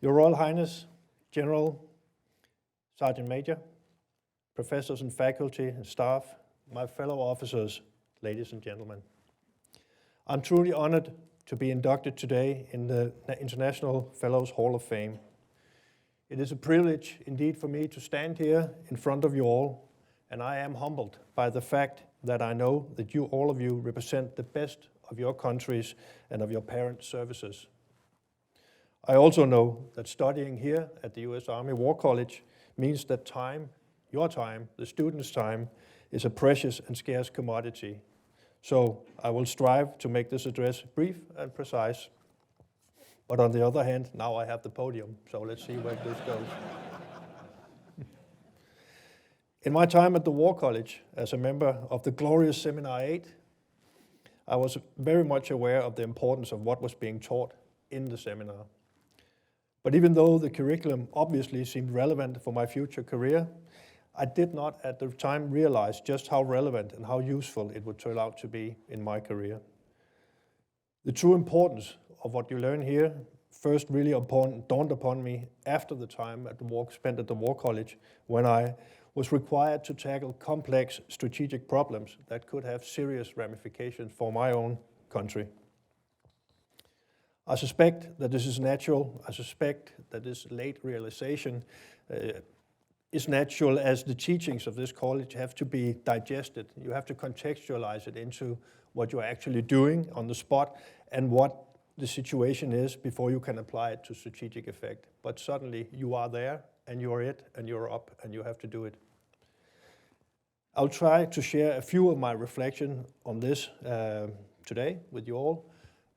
Your Royal Highness, General, Sergeant Major, professors and faculty and staff, my fellow officers, ladies and gentlemen. I'm truly honored to be inducted today in the International Fellows Hall of Fame. It is a privilege indeed for me to stand here in front of you all, and I am humbled by the fact that I know that all of you represent the best of your countries and of your parent services. I also know that studying here at the U.S. Army War College means that time, your time, the students' time, is a precious and scarce commodity. So I will strive to make this address brief and precise. But on the other hand, now I have the podium, so let's see where this goes. In my time at the War College, as a member of the glorious Seminar 8, I was very much aware of the importance of what was being taught in the seminar. But even though the curriculum obviously seemed relevant for my future career, I did not at the time realize just how relevant and how useful it would turn out to be in my career. The true importance of what you learn here first really dawned upon me after the time spent at the War College, when I was required to tackle complex strategic problems that could have serious ramifications for my own country. I suspect that this is natural. I suspect that this late realization is natural, as the teachings of this college have to be digested. You have to contextualize it into what you're actually doing on the spot and what the situation is before you can apply it to strategic effect. But suddenly you are there and you're it and you're up and you have to do it. I'll try to share a few of my reflections on this today with you all.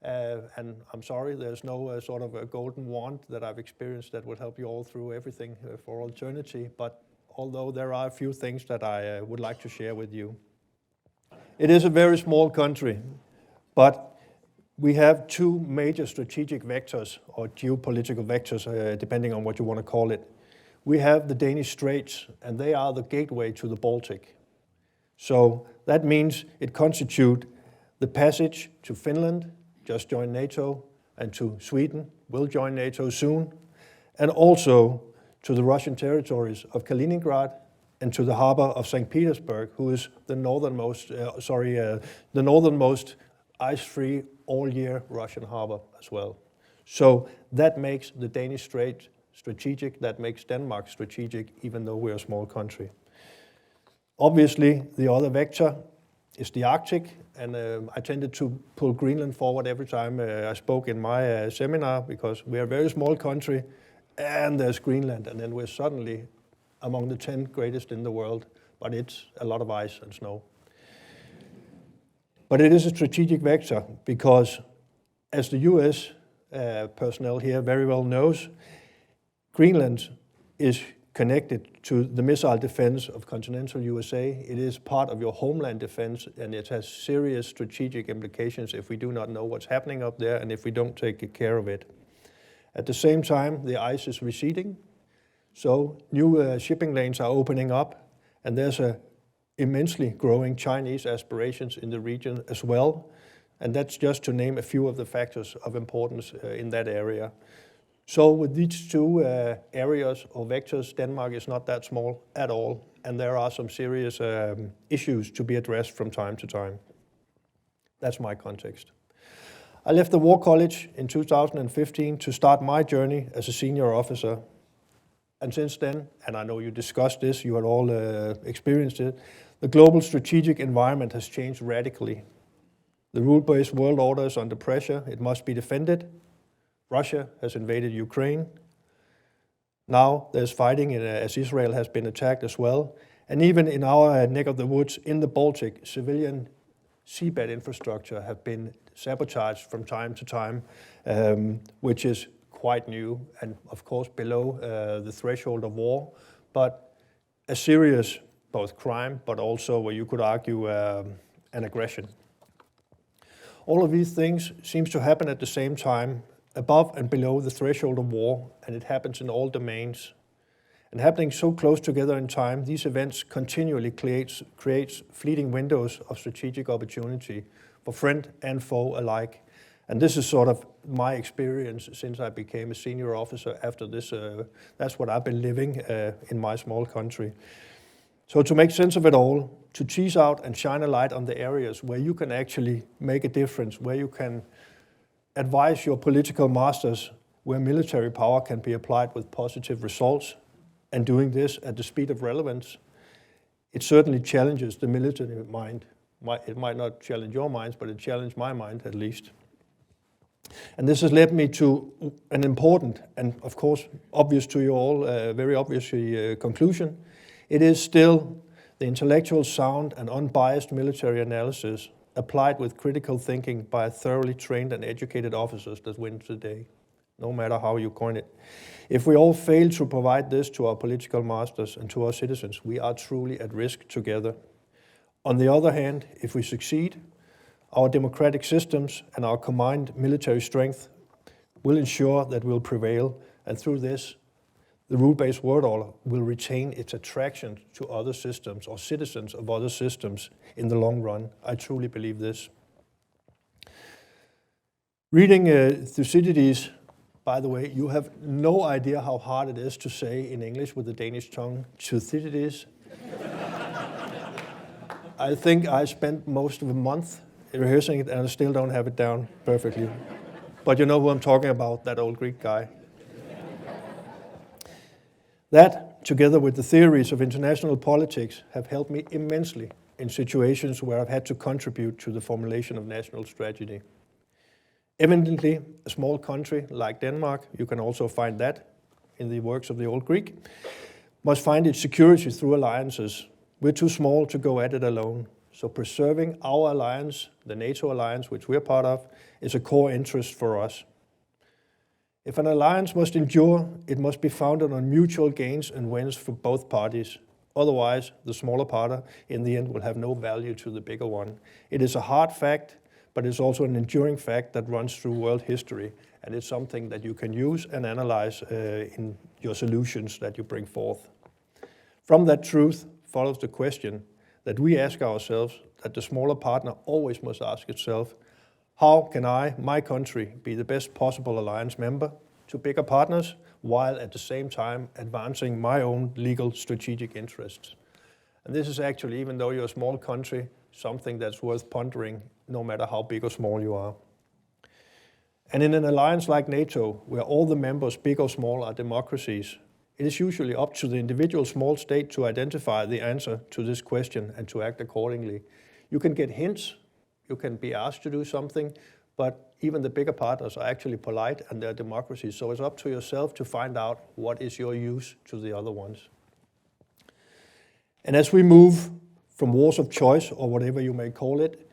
And I'm sorry, there's no sort of a golden wand that I've experienced that would help you all through everything for all eternity, but although there are a few things that I would like to share with you. It is a very small country, but we have two major strategic vectors, or geopolitical vectors, depending on what you want to call it. We have the Danish Straits, and they are the gateway to the Baltic. So that means it constitutes the passage to Finland, just joined NATO, and to Sweden, will join NATO soon, and also to the Russian territories of Kaliningrad and to the harbor of St. Petersburg, who is the northernmost ice-free all-year Russian harbor as well. So that makes the Danish Strait strategic, that makes Denmark strategic, even though we're a small country. Obviously, the other vector is the Arctic, and I tended to pull Greenland forward every time I spoke in my seminar, because we're a very small country, and there's Greenland, and then we're suddenly among the 10 greatest in the world, but it's a lot of ice and snow. But it is a strategic vector, because as the US personnel here very well knows, Greenland is connected to the missile defense of continental USA. It is part of your homeland defense, and it has serious strategic implications if we do not know what's happening up there and if we don't take care of it. At the same time, the ice is receding, so new shipping lanes are opening up, and there's a immensely growing Chinese aspirations in the region as well, and that's just to name a few of the factors of importance in that area. So with these two areas or vectors, Denmark is not that small at all, and there are some serious issues to be addressed from time to time. That's my context. I left the War College in 2015 to start my journey as a senior officer. And since then, and I know you discussed this, you had all experienced it, the global strategic environment has changed radically. The rule-based world order is under pressure. It must be defended. Russia has invaded Ukraine. Now there's fighting as Israel has been attacked as well. And even in our neck of the woods in the Baltic, civilian seabed infrastructure have been sabotaged from time to time, which is quite new and of course below the threshold of war, but a serious both crime, but also where you could argue an aggression. All of these things seems to happen at the same time, above and below the threshold of war, and it happens in all domains. And happening so close together in time, these events continually creates fleeting windows of strategic opportunity for friend and foe alike. And this is sort of my experience since I became a senior officer after this. That's what I've been living in my small country. So to make sense of it all, to tease out and shine a light on the areas where you can actually make a difference, where you can advise your political masters where military power can be applied with positive results, and doing this at the speed of relevance, it certainly challenges the military mind. It might not challenge your minds, but it challenged my mind at least. And this has led me to an important and, of course, obvious to you all, very obviously conclusion. It is still the intellectual sound and unbiased military analysis applied with critical thinking by thoroughly trained and educated officers that wins the day, no matter how you coin it. If we all fail to provide this to our political masters and to our citizens, we are truly at risk together. On the other hand, if we succeed, our democratic systems and our combined military strength will ensure that we'll prevail, and through this, the rule-based world order will retain its attraction to other systems or citizens of other systems in the long run. I truly believe this. Reading Thucydides, by the way, you have no idea how hard it is to say in English with the Danish tongue, Thucydides. I think I spent most of a month rehearsing it and I still don't have it down perfectly. But you know who I'm talking about, that old Greek guy. That, together with the theories of international politics, have helped me immensely in situations where I've had to contribute to the formulation of national strategy. Evidently, a small country like Denmark, you can also find that in the works of the old Greek, must find its security through alliances. We're too small to go at it alone. So preserving our alliance, the NATO alliance, which we're part of, is a core interest for us. If an alliance must endure, it must be founded on mutual gains and wins for both parties. Otherwise, the smaller party in the end will have no value to the bigger one. It is a hard fact, but it's also an enduring fact that runs through world history, and it's something that you can use and analyze in your solutions that you bring forth. From that truth follows the question that we ask ourselves, that the smaller partner always must ask itself: how can I, my country, be the best possible alliance member to bigger partners, while at the same time advancing my own legal strategic interests? And this is actually, even though you're a small country, something that's worth pondering, no matter how big or small you are. And in an alliance like NATO, where all the members, big or small, are democracies, it is usually up to the individual small state to identify the answer to this question and to act accordingly. You can get hints, you can be asked to do something, but even the bigger partners are actually polite and they're democracies, so it's up to yourself to find out what is your use to the other ones. And as we move from wars of choice, or whatever you may call it,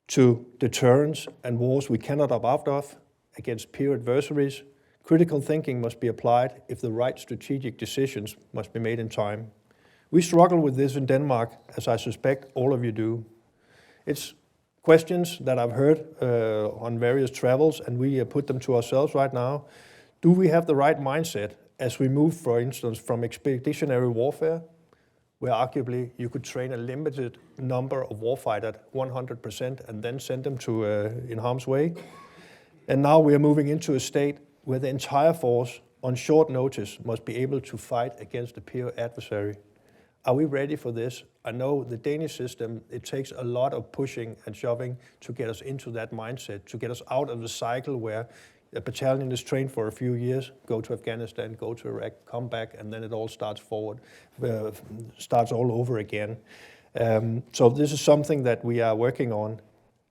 to deterrence and wars we cannot opt out of against peer adversaries, critical thinking must be applied if the right strategic decisions must be made in time. We struggle with this in Denmark, as I suspect all of you do. It's questions that I've heard on various travels, and we put them to ourselves right now. Do we have the right mindset as we move, for instance, from expeditionary warfare, where arguably you could train a limited number of warfighters 100% and then send them to in harm's way? And now we are moving into a state where the entire force, on short notice, must be able to fight against a peer adversary. Are we ready for this? I know the Danish system, it takes a lot of pushing and shoving to get us into that mindset, to get us out of the cycle where a battalion is trained for a few years, go to Afghanistan, go to Iraq, come back, and then it all starts forward, starts all over again. So this is something that we are working on.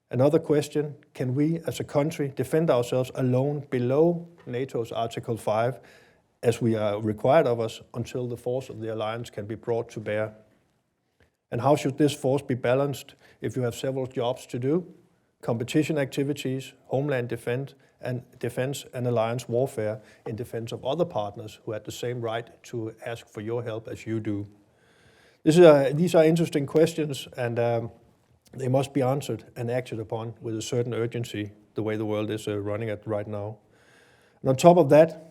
Another question, can we as a country defend ourselves alone below NATO's Article 5, as we are required of us, until the force of the alliance can be brought to bear? And how should this force be balanced if you have several jobs to do? Competition activities, homeland defense, and alliance warfare in defense of other partners who have the same right to ask for your help as you do. These are interesting questions, and they must be answered and acted upon with a certain urgency, the way the world is running at right now. And on top of that,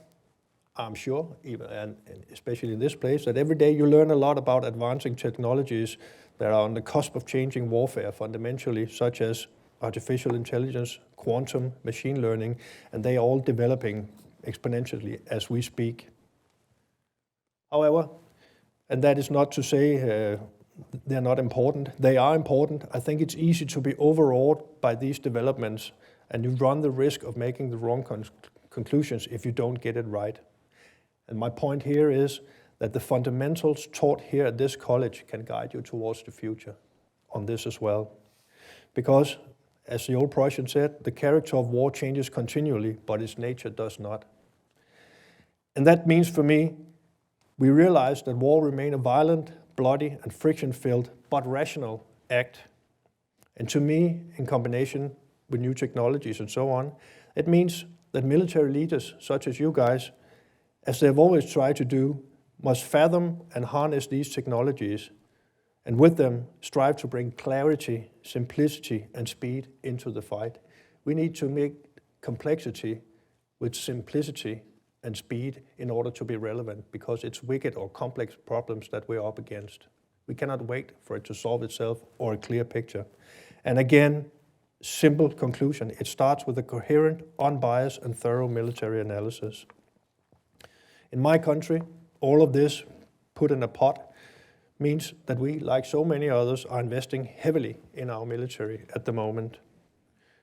I'm sure, even and especially in this place, that every day you learn a lot about advancing technologies that are on the cusp of changing warfare fundamentally, such as artificial intelligence, quantum, machine learning, and they are all developing exponentially as we speak. However, and that is not to say they're not important. They are important. I think it's easy to be overawed by these developments, and you run the risk of making the wrong conclusions if you don't get it right. And my point here is that the fundamentals taught here at this college can guide you towards the future on this as well. Because, as the old Prussian said, the character of war changes continually, but its nature does not. And that means for me, we realize that war remains a violent, bloody, and friction-filled, but rational act. And to me, in combination with new technologies and so on, it means that military leaders, such as you guys, as they've always tried to do, must fathom and harness these technologies, and with them strive to bring clarity, simplicity, and speed into the fight. We need to make complexity with simplicity and speed in order to be relevant, because it's wicked or complex problems that we're up against. We cannot wait for it to solve itself or a clear picture. And again, simple conclusion, it starts with a coherent, unbiased, and thorough military analysis. In my country, all of this put in a pot means that we, like so many others, are investing heavily in our military at the moment.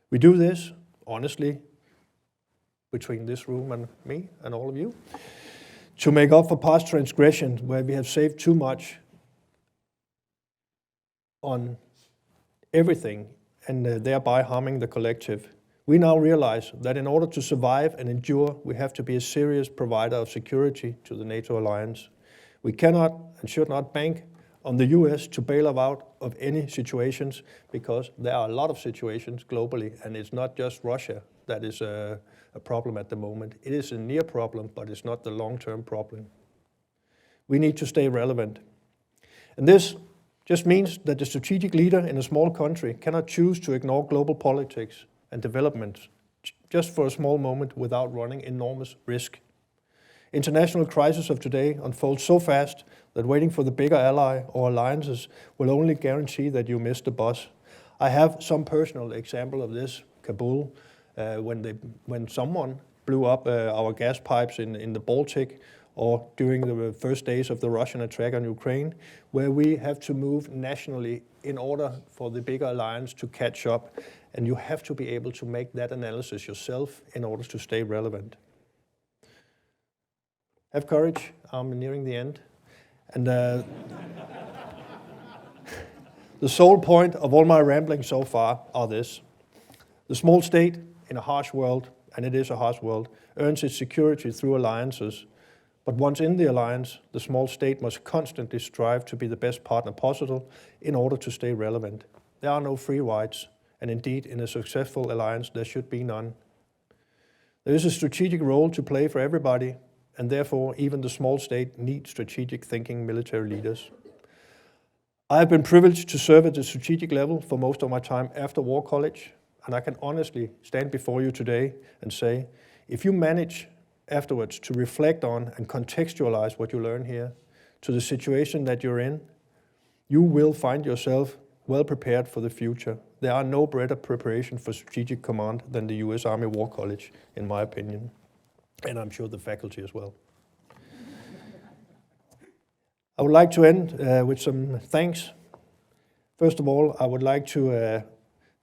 We do this, honestly, between this room and me and all of you, to make up for past transgressions where we have saved too much on everything and thereby harming the collective. We now realize that in order to survive and endure, we have to be a serious provider of security to the NATO alliance. We cannot and should not bank on the US to bail us out of any situations, because there are a lot of situations globally, and it's not just Russia that is a problem at the moment. It is a near problem, but it's not the long-term problem. We need to stay relevant. And this just means that the strategic leader in a small country cannot choose to ignore global politics and developments just for a small moment without running enormous risk. International crises of today unfold so fast that waiting for the bigger ally or alliances will only guarantee that you miss the bus. I have some personal example of this. Kabul, when someone blew up our gas pipes in the Baltic, or during the first days of the Russian attack on Ukraine, where we have to move nationally in order for the bigger alliance to catch up. And you have to be able to make that analysis yourself in order to stay relevant. Have courage, I'm nearing the end. And the sole point of all my rambling so far are this. The small state in a harsh world, and it is a harsh world, earns its security through alliances. But once in the alliance, the small state must constantly strive to be the best partner possible in order to stay relevant. There are no free rides, and indeed, in a successful alliance, there should be none. There is a strategic role to play for everybody, and therefore, even the small state needs strategic thinking military leaders. I have been privileged to serve at the strategic level for most of my time after War College, and I can honestly stand before you today and say, if you manage afterwards to reflect on and contextualize what you learn here to the situation that you're in, you will find yourself well prepared for the future. There are no better preparation for strategic command than the US Army War College, in my opinion, and I'm sure the faculty as well. I would like to end with some thanks. First of all, I would like to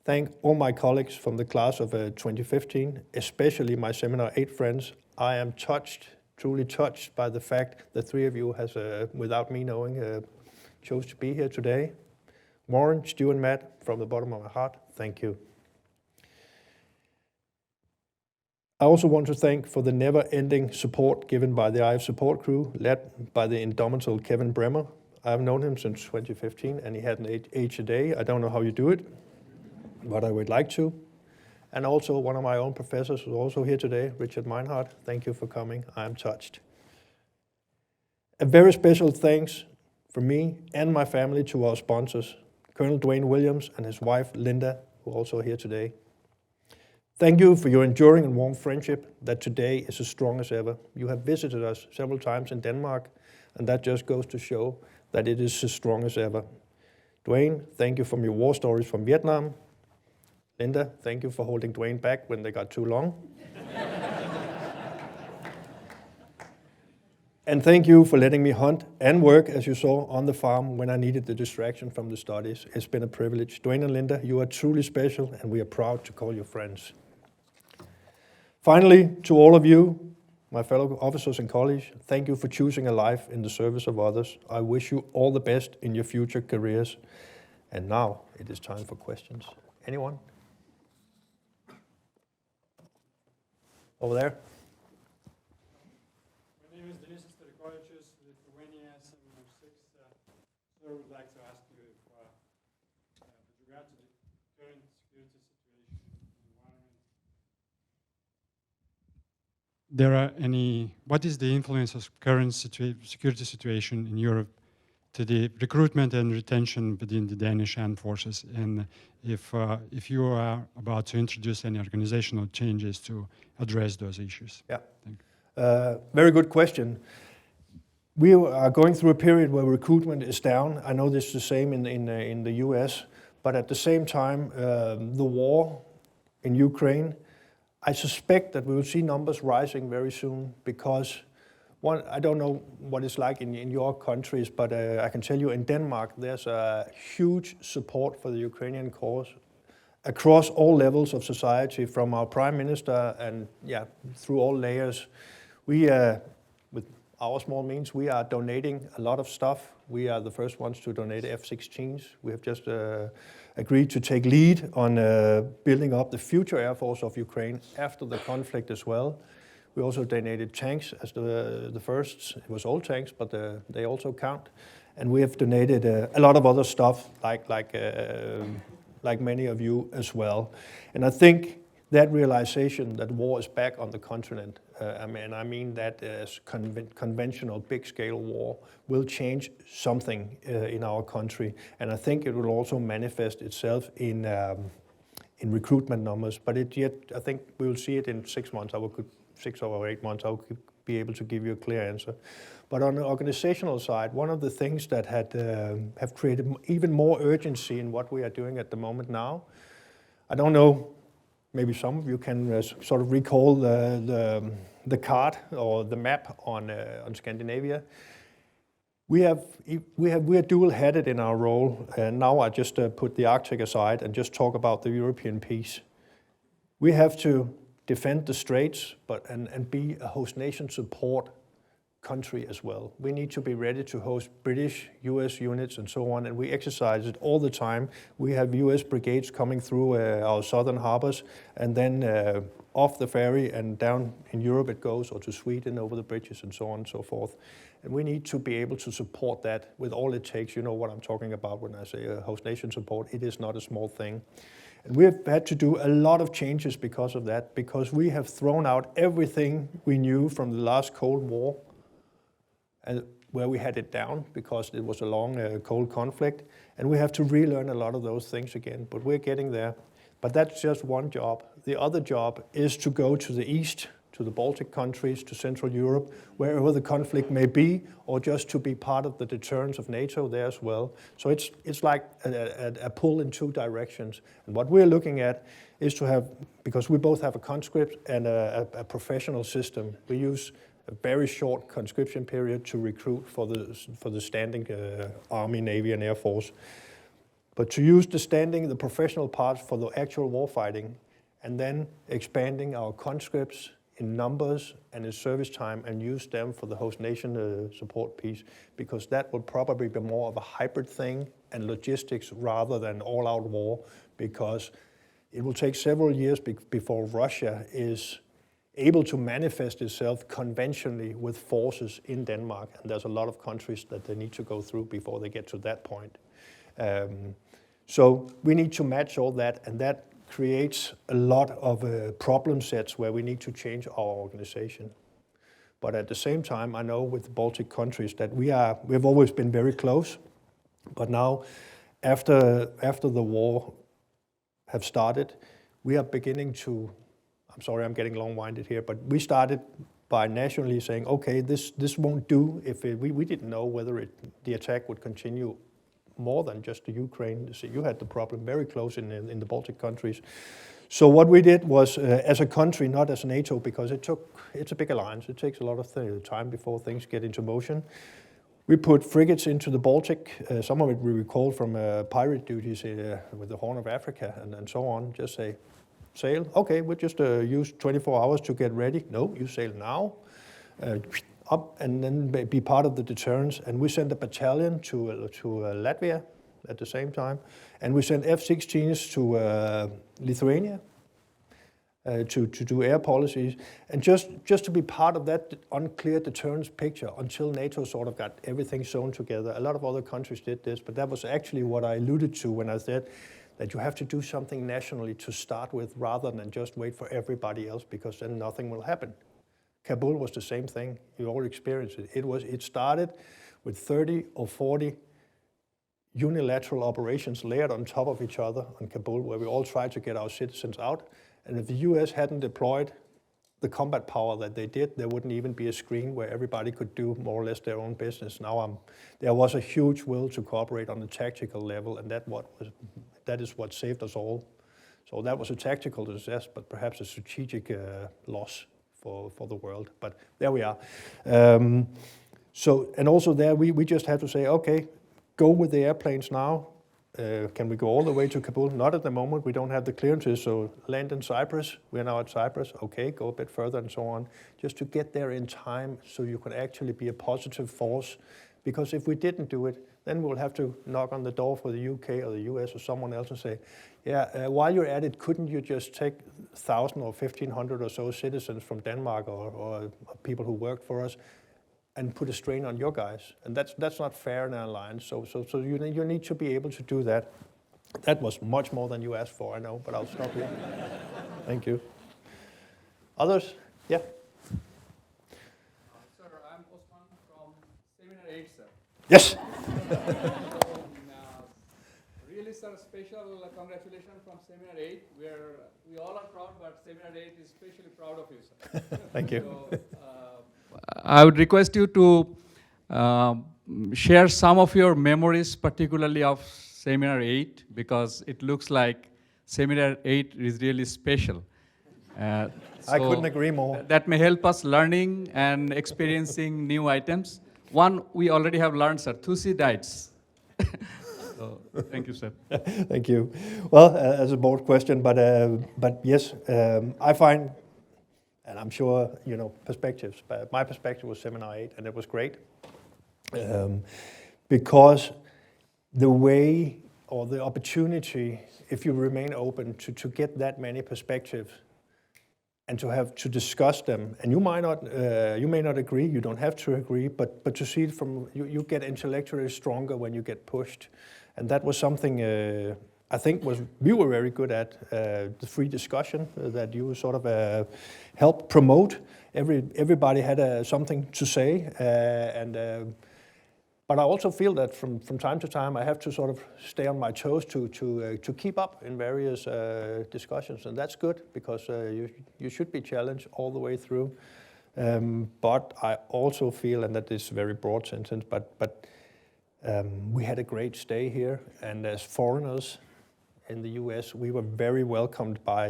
thank all my colleagues from the class of 2015, especially my Seminar 8 friends. I am touched, truly touched by the fact that 3 of you has, without me knowing, chose to be here today. Warren, Stu, and Matt, from the bottom of my heart, thank you. I also want to thank for the never-ending support given by the IHOF support crew, led by the indomitable Kevin Bremer. I've known him since 2015, and he had an age a day. I don't know how you do it, but I would like to. And also one of my own professors who's also here today, Richard Meinhardt. Thank you for coming. I am touched. A very special thanks from me and my family to our sponsors, Colonel Dwayne Williams and his wife, Linda, who are also here today. Thank you for your enduring and warm friendship that today is as strong as ever. You have visited us several times in Denmark, and that just goes to show that it is as strong as ever. Dwayne, thank you for your war stories from Vietnam. Linda, thank you for holding Dwayne back when they got too long. And thank you for letting me hunt and work, as you saw, on the farm when I needed the distraction from the studies. It's been a privilege. Dwayne and Linda, you are truly special, and we are proud to call you friends. Finally, to all of you, my fellow officers and colleagues, thank you for choosing a life in the service of others. I wish you all the best in your future careers. And now it is time for questions. Anyone? Over there. My name is Denis Lithuania, SM06. So I would like to ask you if, with regard to the current security situation in the environment, what is the influence of current security situation in Europe to the recruitment and retention within the Danish armed forces, and if you are about to introduce any organizational changes to address those issues? Yeah, very good question. We are going through a period where recruitment is down. I know this is the same in the US, but at the same time, the war in Ukraine, I suspect that we will see numbers rising very soon because I don't know what it's like in your countries, but I can tell you in Denmark, there's a huge support for the Ukrainian cause across all levels of society, from our Prime Minister and through all layers. We, with our small means, we are donating a lot of stuff. We are the first ones to donate F-16s. We have just agreed to take lead on building up the future Air Force of Ukraine after the conflict as well. We also donated tanks as the first. It was old tanks, but they also count. And we have donated a lot of other stuff, like many of you as well. And I think that realization that war is back on the continent, I mean that as conventional big-scale war will change something in our country. And I think it will also manifest itself in recruitment numbers. But I think we will see it in 6 months. 6 or 8 months, I'll be able to give you a clear answer. But on the organizational side, one of the things that have created even more urgency in what we are doing at the moment now, I don't know, maybe some of you can sort of recall the card or the map on Scandinavia. We are dual-headed in our role, and now I just put the Arctic aside and just talk about the European piece. We have to defend the straits, and be a host nation support country as well. We need to be ready to host British, US units and so on, and we exercise it all the time. We have US brigades coming through our southern harbors, and then off the ferry and down in Europe it goes, or to Sweden over the bridges and so on and so forth. And we need to be able to support that with all it takes. You know what I'm talking about when I say host nation support. It is not a small thing. And we have had to do a lot of changes because of that, because we have thrown out everything we knew from the last Cold War, and where we had it down because it was a long cold conflict, and we have to relearn a lot of those things again, but we're getting there. But that's just one job. The other job is to go to the east, to the Baltic countries, to Central Europe, wherever the conflict may be, or just to be part of the deterrence of NATO there as well. So it's like a pull in two directions. And what we're looking at is to have, because we both have a conscript and a professional system, we use a very short conscription period to recruit for the standing Army, Navy, and Air Force. But to use the professional parts for the actual war fighting, and then expanding our conscripts in numbers and in service time, and use them for the host nation support piece, because that will probably be more of a hybrid thing and logistics rather than all-out war, because it will take several years before Russia is able to manifest itself conventionally with forces in Denmark, and there's a lot of countries that they need to go through before they get to that point. So we need to match all that, and that creates a lot of problem sets where we need to change our organization. But at the same time, I know with the Baltic countries that we've always been very close, but now after the war have started, we are beginning to, I'm sorry I'm getting long-winded here, but we started by nationally saying, okay, this won't do. We didn't know whether the attack would continue more than just the Ukraine. So you had the problem very close in the Baltic countries. So what we did was, as a country, not as NATO, because it's a big alliance. It takes a lot of time before things get into motion. We put frigates into the Baltic. Some of it we recalled from pirate duties with the Horn of Africa and so on. Just say, sail. Okay, we'll just use 24 hours to get ready. No, you sail now. Up and then be part of the deterrence. And we sent a battalion to Latvia at the same time. And we sent F-16s to Lithuania to do air policies. And just to be part of that unclear deterrence picture until NATO sort of got everything sewn together. A lot of other countries did this, but that was actually what I alluded to when I said that you have to do something nationally to start with rather than just wait for everybody else, because then nothing will happen. Kabul was the same thing. You all experienced it. It started with 30 or 40 unilateral operations layered on top of each other on Kabul, where we all tried to get our citizens out. And if the US hadn't deployed the combat power that they did, there wouldn't even be a screen where everybody could do more or less their own business. Now there was a huge will to cooperate on the tactical level, and that is what saved us all. So that was a tactical success, but perhaps a strategic loss for the world. But there we are. And also there we just have to say, okay, go with the airplanes now. Can we go all the way to Kabul? Not at the moment. We don't have the clearances, so land in Cyprus. We're now at Cyprus. Okay, go a bit further and so on. Just to get there in time so you can actually be a positive force. Because if we didn't do it, then we'll have to knock on the door for the UK or the US or someone else and say, yeah, while you're at it, couldn't you just take 1,000 or 1,500 or so citizens from Denmark or people who worked for us and put a strain on your guys? And that's not fair in an alliance. So you need to be able to do that. That was much more than you asked for, I know, but I'll stop here. Thank you. Others? Yeah. Sir, I'm Osman from Seminar 8, sir. Yes. Really, sir, special congratulations from Seminar 8, where we all are proud, but Seminar 8 is especially proud of you, sir. Thank you. So, I would request you to share some of your memories, particularly of Seminar 8, because it looks like Seminar 8 is really special. I couldn't agree more. That may help us learning and experiencing new items. One, we already have learned, sir, Thusi diets. So, thank you, sir. Thank you. Well, as a board question, but yes, I find, and I'm sure you know perspectives, but my perspective was Seminar 8, and it was great. Because the way or the opportunity, if you remain open to get that many perspectives and to have to discuss them, and you may not agree, you don't have to agree, but to see it from, you get intellectually stronger when you get pushed. And that was something I think we were very good at, the free discussion that you sort of helped promote. Everybody had something to say, but I also feel that from time to time I have to sort of stay on my toes to keep up in various discussions, and that's good because you should be challenged all the way through. But I also feel, and that is a very broad sentence, but we had a great stay here, and as foreigners in the US, we were very welcomed by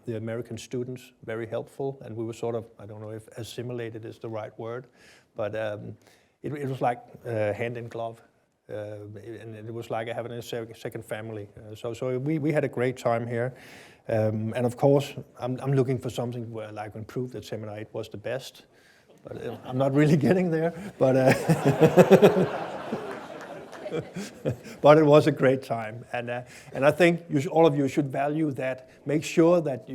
the American students, very helpful, and we were sort of, I don't know if assimilated is the right word, but it was like hand in glove, and it was like having a second family. So we had a great time here, and of course, I'm looking for something where I can prove that Seminar 8 was the best, but I'm not really getting there, but but it was a great time, and I think all of you should value that. Make sure that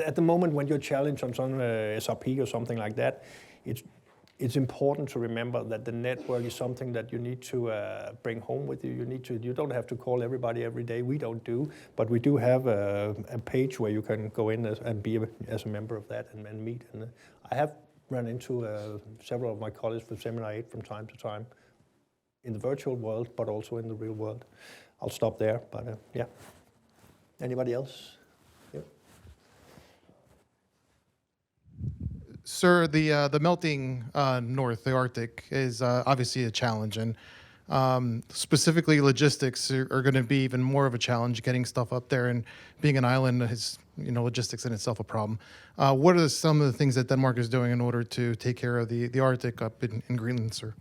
at the moment when you're challenged on some SRP or something like that, it's important to remember that the network is something that you need to bring home with you. You don't have to call everybody every day. We don't do, but we do have a page where you can go in and be as a member of that and meet. And I have run into several of my colleagues from Seminar 8 from time to time, in the virtual world, but also in the real world. I'll stop there, but yeah. Anybody else? Yeah. Sir, the melting north, the Arctic, is obviously a challenge, and Specifically, logistics are going to be even more of a challenge getting stuff up there, and being an island is, logistics in itself a problem. What are some of the things that Denmark is doing in order to take care of the Arctic up in Greenland, sir?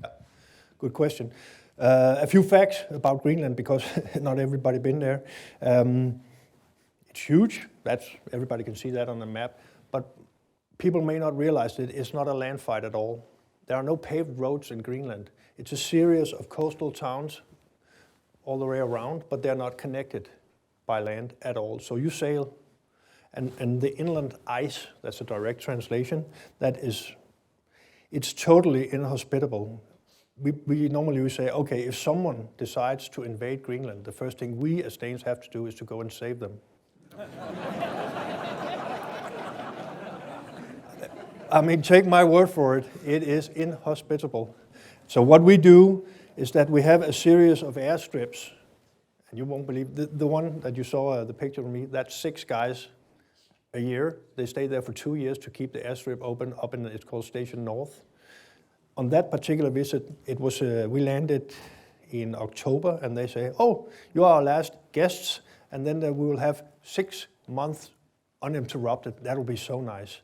Good question. A few facts about Greenland, because not everybody been there. It's huge. Everybody can see that on the map. But people may not realize that it's not a land fight at all. There are no paved roads in Greenland. It's a series of coastal towns all the way around, but they're not connected by land at all. So you sail, and the inland ice, that's a direct translation, it's totally inhospitable. We normally say, okay, if someone decides to invade Greenland, the first thing we as Danes have to do is to go and save them. I mean, take my word for it, it is inhospitable. So what we do is that we have a series of airstrips, and you won't believe, the one that you saw, the picture of me, that's 6 guys a year. They stay there for 2 years to keep the airstrip open up in, it's called Station North. On that particular visit, it was we landed in October, and they say, oh, you are our last guests, and then we will have 6 months uninterrupted. That will be so nice.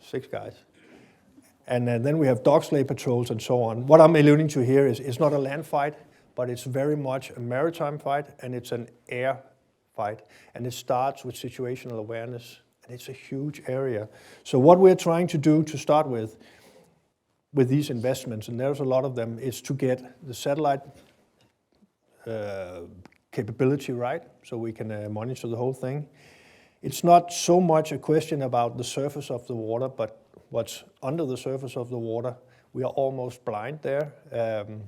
6 guys. And then we have dog sleigh patrols and so on. What I'm alluding to here is it's not a land fight, but it's very much a maritime fight, and it's an air fight. And it starts with situational awareness, and it's a huge area. So what we're trying to do to start with these investments, and there's a lot of them, is to get the satellite capability right, so we can monitor the whole thing. It's not so much a question about the surface of the water, but what's under the surface of the water. We are almost blind there, and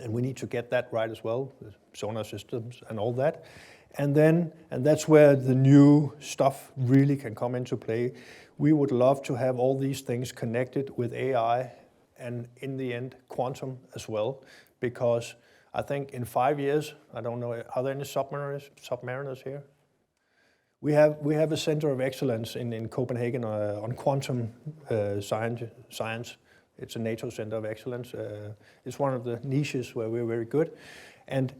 we need to get that right as well, the sonar systems and all that. And that's where the new stuff really can come into play. We would love to have all these things connected with AI, and in the end, quantum as well, because I think in 5 years, I don't know, are there any submariners here? We have a center of excellence in Copenhagen on quantum science. It's a NATO center of excellence. It's one of the niches where we're very good. And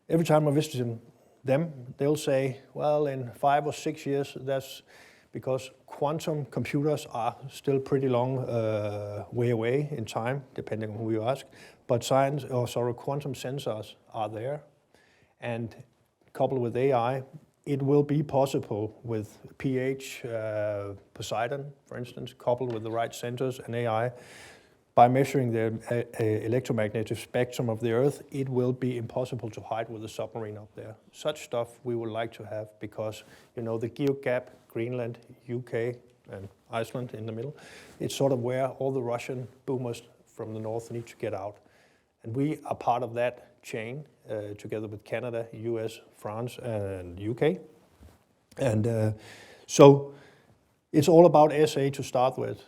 every time I visit them, they'll say, well, in 5 or 6 years, that's because quantum computers are still pretty long way away in time, depending on who you ask. But quantum sensors are there. And coupled with AI, it will be possible with pH, Poseidon, for instance, coupled with the right sensors and AI. By measuring the electromagnetic spectrum of the Earth, it will be impossible to hide with a submarine up there. Such stuff we would like to have because, the geo gap, Greenland, UK, and Iceland in the middle, it's sort of where all the Russian boomers from the north need to get out. And we are part of that chain, together with Canada, US, France, and UK. And so it's all about SA to start with.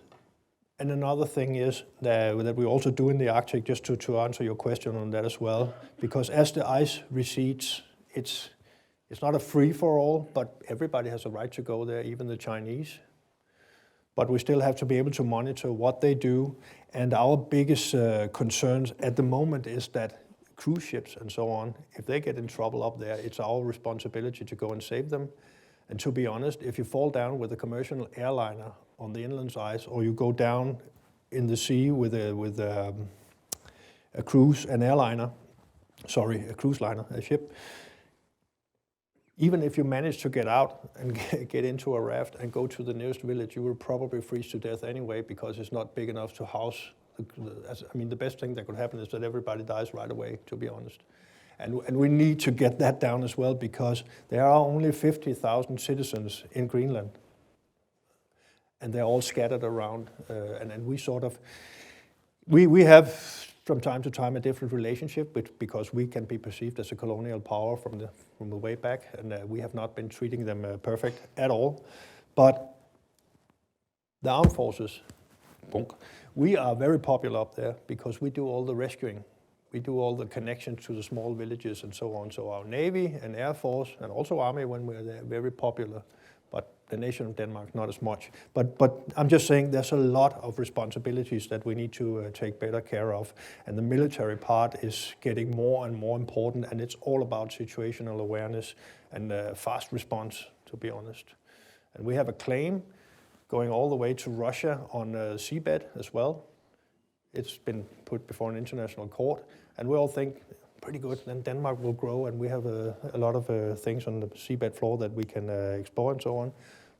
And another thing is that we also do in the Arctic, just to answer your question on that as well, because as the ice recedes, it's not a free-for-all, but everybody has a right to go there, even the Chinese. But we still have to be able to monitor what they do. And our biggest concerns at the moment is that cruise ships and so on, if they get in trouble up there, it's our responsibility to go and save them. And to be honest, if you fall down with a commercial airliner on the inland ice, or you go down in the sea with a cruise liner, a ship, even if you manage to get out and get into a raft and go to the nearest village, you will probably freeze to death anyway because it's not big enough to house. The best thing that could happen is that everybody dies right away, to be honest. And we need to get that down as well because there are only 50,000 citizens in Greenland. And they're all scattered around. And we have from time to time a different relationship because we can be perceived as a colonial power from the way back. And we have not been treating them perfect at all. But the armed forces, we are very popular up there because we do all the rescuing. We do all the connections to the small villages and so on. So our Navy and Air Force and also Army, when we're there, very popular. but the nation of Denmark not as much. But I'm just saying there's a lot of responsibilities that we need to take better care of, and the military part is getting more and more important, and it's all about situational awareness and fast response, to be honest. And we have a claim going all the way to Russia on seabed as well. It's been put before an international court, and we all think, pretty good, then Denmark will grow, and we have a lot of things on the seabed floor that we can explore and so on.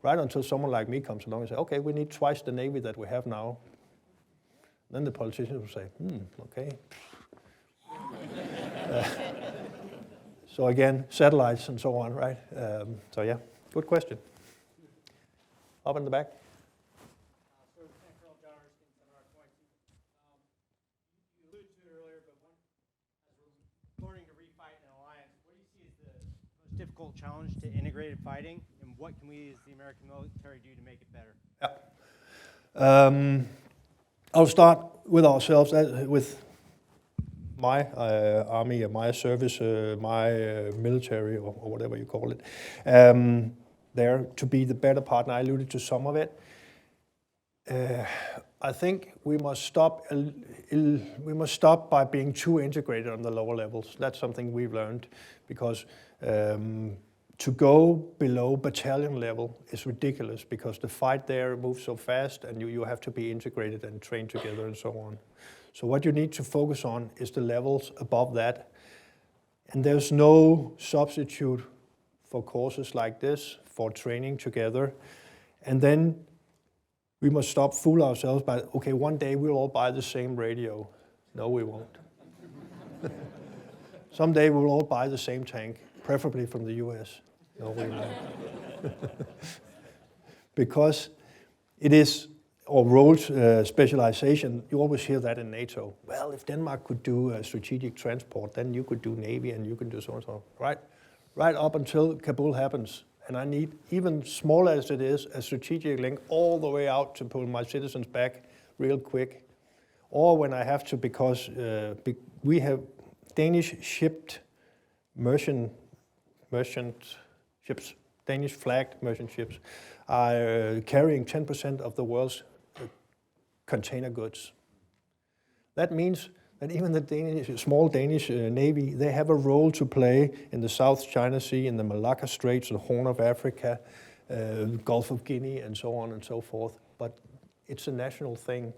Right until someone like me comes along and says, okay, we need twice the Navy that we have now. Then the politicians will say, okay. So again, satellites and so on, right? So yeah, good question. Up in the back. Difficult challenge to integrated fighting, and what can we as the American military do to make it better? Yeah. I'll start with ourselves, with my army, my service, my military, or whatever you call it. There to be the better partner. I alluded to some of it. I think we must stop. We must stop by being too integrated on the lower levels. That's something we've learned, because to go below battalion level is ridiculous, because the fight there moves so fast, and you have to be integrated and trained together and so on. So what you need to focus on is the levels above that, and there's no substitute for courses like this, for training together. And then we must stop fool ourselves by, okay, one day we'll all buy the same radio. No, we won't. Someday we'll all buy the same tank, preferably from the US. No, we won't. Because it is, or role specialization, you always hear that in NATO. Well, if Denmark could do strategic transport, then you could do Navy and you can do so and so. Right up until Kabul happens. And I need, even small as it is, a strategic link all the way out to pull my citizens back real quick. Or when I have to, because we have Danish shipped merchant ships, Danish flagged merchant ships, are carrying 10% of the world's container goods. That means that even the small Danish Navy, they have a role to play in the South China Sea, in the Malacca Straits, the Horn of Africa, Gulf of Guinea, and so on and so forth. But it's a national thing.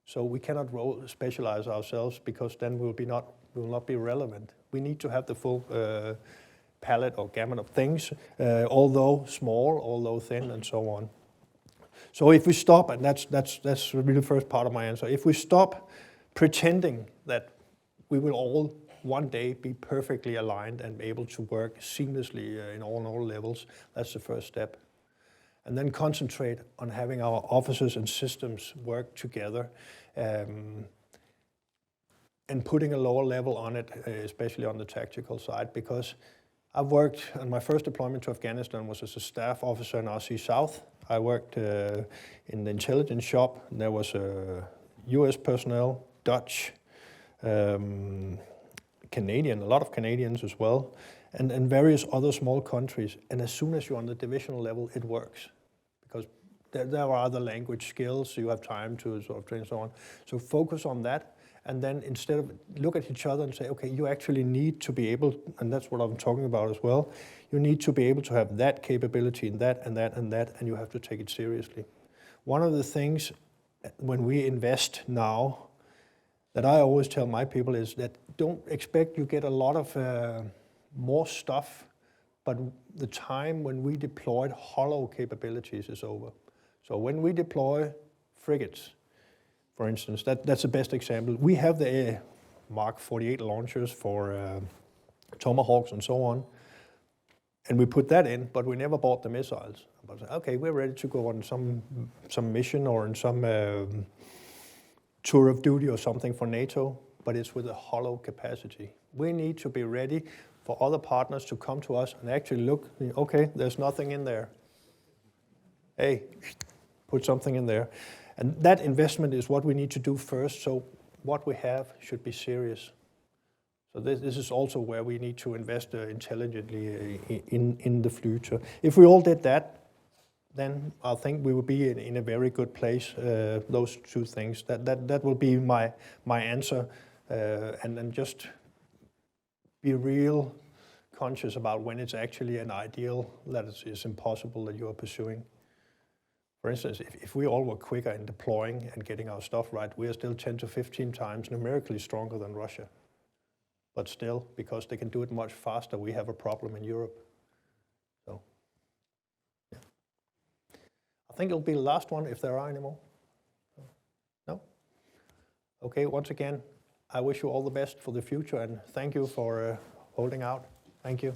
So we cannot specialize ourselves, because then we will not be relevant. We need to have the full palette or gamut of things, although small, although thin, and so on. So if we stop, and that's really the first part of my answer, if we stop pretending that we will all one day be perfectly aligned and able to work seamlessly in all levels, that's the first step. And then concentrate on having our officers and systems work together, and putting a lower level on it, especially on the tactical side, because I've worked, and my first deployment to Afghanistan was as a staff officer in RC South. I worked in the intelligence shop. There was US personnel, Dutch, Canadian, a lot of Canadians as well, and various other small countries. And as soon as you're on the divisional level, it works, because there are other language skills, so you have time to sort of train and so on. So focus on that, and then instead of look at each other and say, okay, you actually need to be able, and that's what I'm talking about as well, you need to be able to have that capability and that and that and that, and you have to take it seriously. One of the things when we invest now that I always tell my people is that don't expect you get a lot of more stuff, but the time when we deployed hollow capabilities is over. So when we deploy frigates, for instance, that's the best example. We have the Mark 48 launchers for Tomahawks and so on, and we put that in, but we never bought the missiles. But okay, we're ready to go on some mission or in some tour of duty or something for NATO, but it's with a hollow capacity. We need to be ready for other partners to come to us and actually look, okay, there's nothing in there. Hey, put something in there. And that investment is what we need to do first, so what we have should be serious. So this is also where we need to invest intelligently in the future. If we all did that, then I think we will be in a very good place. Those two things. That will be my answer, and then just be real conscious about when it's actually an ideal that is impossible that you are pursuing. For instance, if we all were quicker in deploying and getting our stuff right, we are still 10 to 15 times numerically stronger than Russia. But still, because they can do it much faster, we have a problem in Europe. So, yeah. I think it'll be the last one if there are any more. No? Okay, once again, I wish you all the best for the future and thank you for holding out. Thank you.